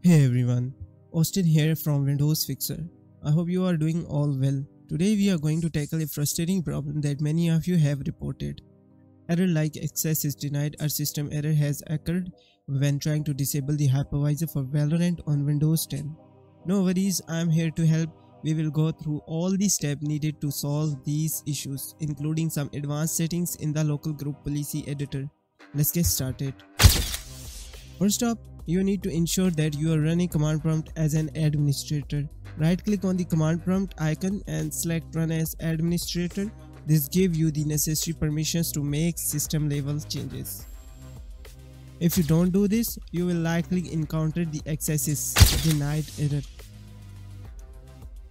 Hey everyone, Austin here from Windows Fixer. I hope you are doing all well. Today we are going to tackle a frustrating problem that many of you have reported. Error like access is denied or system error has occurred when trying to disable the hypervisor for Valorant on Windows 10. No worries, I am here to help. We will go through all the steps needed to solve these issues, including some advanced settings in the local group policy editor. Let's get started. First up, you need to ensure that you are running command prompt as an administrator. Right click on the command prompt icon and select run as administrator. This gives you the necessary permissions to make system level changes. If you don't do this, you will likely encounter the access is denied error.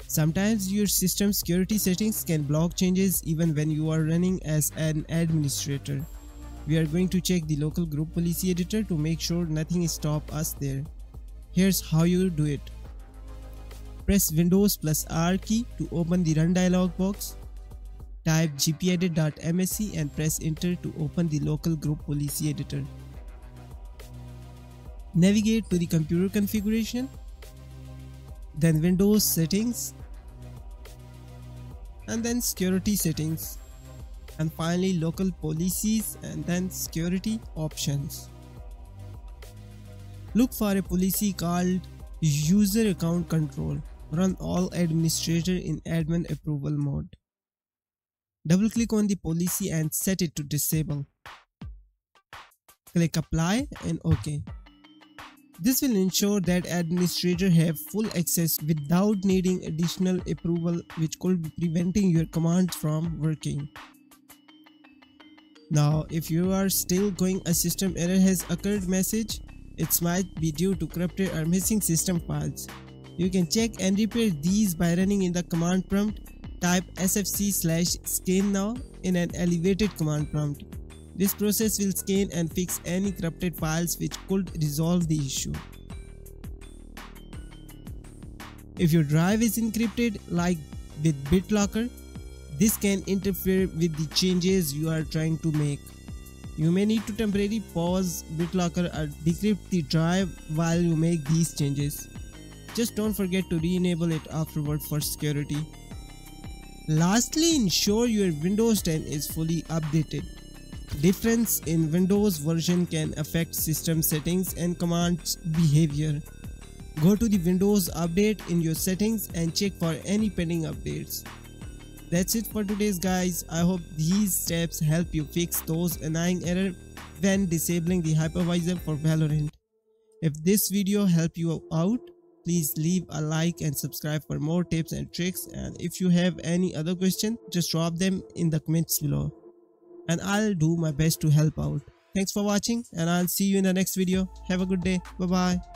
Sometimes your system security settings can block changes even when you are running as an administrator. We are going to check the local group policy editor to make sure nothing stops us there. Here's how you do it. Press Windows plus R key to open the Run dialog box. Type gpedit.msc and press enter to open the local group policy editor. Navigate to the computer configuration, then Windows settings, and then security settings, and finally local policies and then security options. Look for a policy called user account control. Run all administrator in admin approval mode. Double click on the policy and set it to disable. Click apply and OK. This will ensure that administrators have full access without needing additional approval, which could be preventing your commands from working. Now, if you are still going a system error has occurred message, it might be due to corrupted or missing system files. You can check and repair these by running in the command prompt. Type sfc/scan now in an elevated command prompt. This process will scan and fix any corrupted files which could resolve the issue. If your drive is encrypted like with BitLocker, this can interfere with the changes you are trying to make. You may need to temporarily pause BitLocker or decrypt the drive while you make these changes. Just don't forget to re-enable it afterward for security. Lastly, ensure your Windows 10 is fully updated. Difference in Windows version can affect system settings and commands behavior. Go to the Windows update in your settings and check for any pending updates. That's it for today's guys. I hope these steps help you fix those annoying errors when disabling the hypervisor for Valorant. If this video helped you out, please leave a like and subscribe for more tips and tricks, and if you have any other question, just drop them in the comments below and I'll do my best to help out. Thanks for watching and I'll see you in the next video. Have a good day. Bye bye.